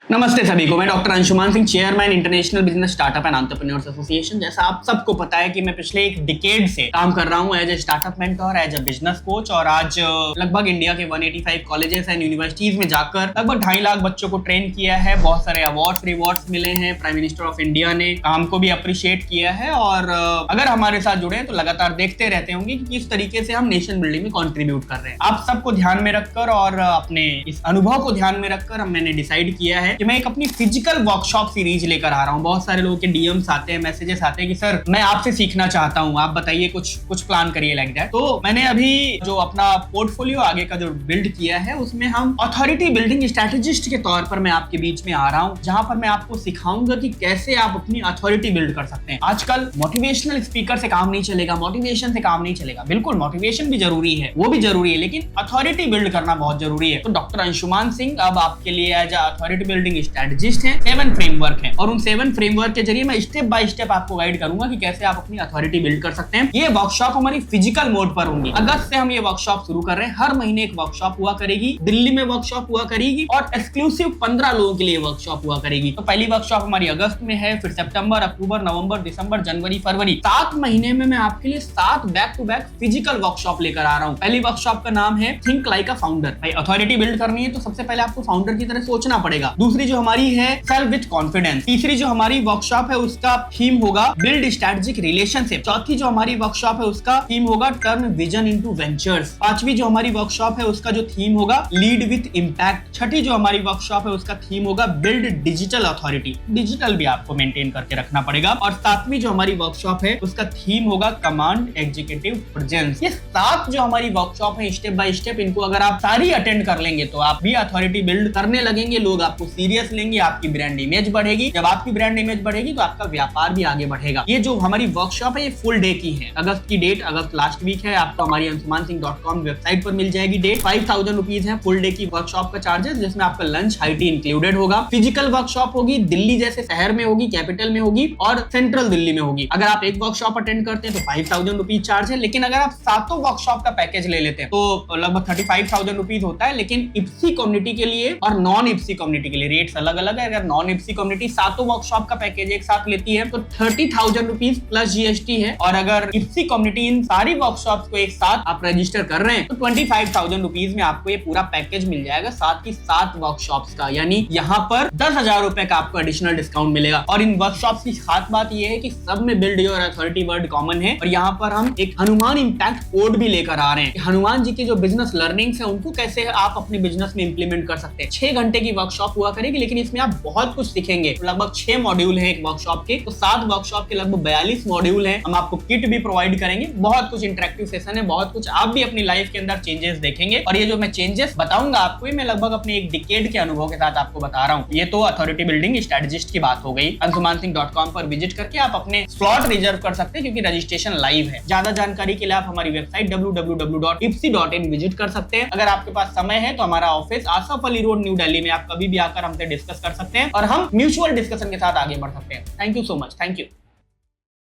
नमस्ते सभी को। मैं doctor Anshuman Singh, chairman international business startup and entrepreneurs association. जैसा आप सबको पता है कि मैं पिछले एक डिकेड से काम कर रहा हूं as a startup mentor, as a business coach, और आज लगभग इंडिया के 185 कॉलेजेस एंड यूनिवर्सिटीज में जाकर लगभग 2.5 लाख बच्चों को ट्रेन किया है। बहुत सारे अवार्ड्स रिवॉर्ड्स मिले हैं। प्राइम मिनिस्टर ऑफ इंडिया ने काम को भी अप्रिशिएट किया है। और अगर हमारे साथ जुड़े तो लगातार देखते रहते होंगे कि किस तरीके से हम नेशन बिल्डिंग में कॉन्ट्रीब्यूट कर रहे हैं। आप सबको ध्यान में रखकर और अपने इस अनुभव को ध्यान में रखकर मैंने डिसाइड किया है कि मैं एक अपनी फिजिकल वर्कशॉप सीरीज लेकर आ रहा हूं। बहुत सारे लोगों के डीएम्स आते हैं, मैसेजेस आते हैं कि सर मैं आपसे सीखना चाहता हूं, आप बताइए, कुछ प्लान करिए लाइक दैट। तो मैंने अभी जो अपना पोर्टफोलियो आगे का जो बिल्ड किया है उसमें हम अथॉरिटी बिल्डिंग स्ट्रेटेजिस्ट के तौर पर मैं आपके बीच में आ रहा हूं, जहां पर मैं आपको सिखाऊंगा कि कैसे आप अपनी अथॉरिटी बिल्ड कर सकते हैं। आजकल मोटिवेशनल स्पीकर से काम नहीं चलेगा, मोटिवेशन से काम नहीं चलेगा। बिल्कुल मोटिवेशन भी जरूरी है, वो भी जरूरी है, लेकिन अथॉरिटी बिल्ड करना बहुत जरूरी है। तो डॉक्टर अंशुमान सिंह अब आपके लिए एज अथॉरिटी बिल्डिंग स्ट्रेटेजिस्ट हैं। 7 फ्रेमवर्क हैं और उन 7 फ्रेमवर्क के जरिए मैं स्टेप बाय स्टेप आपको गाइड करूंगा कि कैसे आप अपनी अथॉरिटी बिल्ड कर सकते हैं। ये वर्कशॉप हमारी फिजिकल मोड पर होंगी। अगस्त से हम ये वर्कशॉप शुरू कर रहे हैं। हर महीने एक वर्कशॉप हुआ करेगी, दिल्ली में वर्कशॉप हुआ करेगी और एक्सक्लूसिव 15 लोगों के लिए वर्कशॉप हुआ करेगी। तो पहली वर्कशॉप हमारी अगस्त में है, फिर सितंबर, अक्टूबर, नवंबर, दिसंबर, जनवरी, फरवरी, 7 महीने में मैं आपके लिए 7 back to back physical workshop लेकर आ रहा हूं। पहली वर्कशॉप का नाम है थिंक लाइक अ फाउंडर। भाई अथॉरिटी बिल्ड करनी है तो सबसे पहले आपको फाउंडर की तरह सोचना पड़ेगा। दूसरी जो हमारी है सेल्फ विद कॉन्फिडेंस। तीसरी जो हमारी वर्कशॉप है उसका थीम होगा बिल्ड स्ट्रेटेजिक रिलेशनशिप। चौथी जो हमारी वर्कशॉप है उसका थीम होगा टर्न विजन इनटू वेंचर्स। पांचवी जो हमारी वर्कशॉप है उसका जो थीम होगा लीड विद इंपैक्ट। छठी जो हमारी वर्कशॉप है उसका थीम होगा बिल्ड डिजिटल अथॉरिटी। डिजिटल भी आपको मेंटेन करके रखना पड़ेगा। और 7वीं जो हमारी वर्कशॉप है उसका थीम होगा कमांड एग्जीक्यूटिव प्रेजेंस। ये 7 जो हमारी वर्कशॉप है स्टेप बाय स्टेप, इनको अगर आप सारी अटेंड कर लेंगे तो आप भी अथॉरिटी बिल्ड करने लगेंगे। लोग आपको सीरियस लेंगे, आपकी ब्रांड इमेज बढ़ेगी। जब आपकी ब्रांड इमेज बढ़ेगी तो आपका व्यापार भी आगे बढ़ेगा। ये जो हमारी वर्कशॉप है ये फुल डे की है। अगस्त की डेट अगस्त लास्ट वीक है। आपको हमारी anshumansingh.com वेबसाइट पर मिल जाएगी डेट। 5000 रुपीज है फुल डे की वर्कशॉप का चार्जेस, जिसमें आपका लंच हाई टी इंक्लूडेड होगा। फिजिकल वर्कशॉप होगी, दिल्ली जैसे शहर में होगी, कैपिटल में होगी और सेंट्रल दिल्ली में होगी। अगर आप एक वर्कशॉप अटेंड करते हैं तो 5000 रुपीज चार्ज है, लेकिन अगर आप 7 वर्कशॉप का पैकेज ले लेते हैं तो लगभग 35,000 रुपीज होता है। लेकिन इप्सी कम्युनिटी के लिए और नॉन इप्सी कम्युनिटी के लिए रेट्स अलग अलग है। अगर नॉन इप्सी कम्युनिटी 7 वर्कशॉप का पैकेज एक साथ लेती है तो 30,000 रुपीज प्लस जीएसटी है। और अगर इप्सी कम्युनिटी इन सारी वर्कशॉप को एक साथ आप रजिस्टर कर रहे हैं तो 25,000 रुपीज में आपको ये पूरा पैकेज मिल जाएगा, साथ ही 7 वर्कशॉप्स का। यानी यहाँ पर 10,000 रुपए का आपको एडिशनल डिस्काउंट मिलेगा। और इन वर्कशॉप्स की खास बात यह है कि सब में build your authority word common है। और यहाँ पर हम एक हनुमान इंपैक्ट कोड भी लेकर आ रहे हैं। हनुमान जी की जो बिजनेस लर्निंग्स है उनको कैसे आप अपने बिजनेस में इंप्लीमेंट कर सकते हैं। 6 घंटे की वर्कशॉप हुआ करेगी, लेकिन इसमें आप बहुत कुछ सीखेंगे। लगभग 6 मॉड्यूल है एक वर्कशॉप के, तो 7 वर्कशॉप के लगभग 42 मॉड्यूल हैं। हम आपको किट भी प्रोवाइड करेंगे। बहुत कुछ इंटरेक्टिव सेशन है, बहुत कुछ आप भी अपनी लाइफ के अंदर चेंजेस देखेंगे। और ये जो मैं चेंजेस बताऊंगा आपको, मैं लगभग अपने एक डिकेड के अनुभव के साथ आपको बता रहा हूँ। ये तो अथॉरिटी बिल्डिंग स्ट्रेटेजिस्ट की बात हो गई। anshumansingh.com पर विजिट करके आप अपने स्लॉट रिजर्व कर सकते हैं, क्योंकि रजिस्ट्रेशन लाइव है। ज्यादा जानकारी के लिए आप हमारी वेबसाइट www.ipsi.in विजिट कर सकते हैं। अगर आपके पास समय है तो हमारा office Asaf Ali road, new Delhi में आप कभी भी आकर हमसे डिस्कस कर सकते हैं और हम म्यूचुअल डिस्कशन के साथ आगे बढ़ सकते हैं। Thank you so much. Thank you.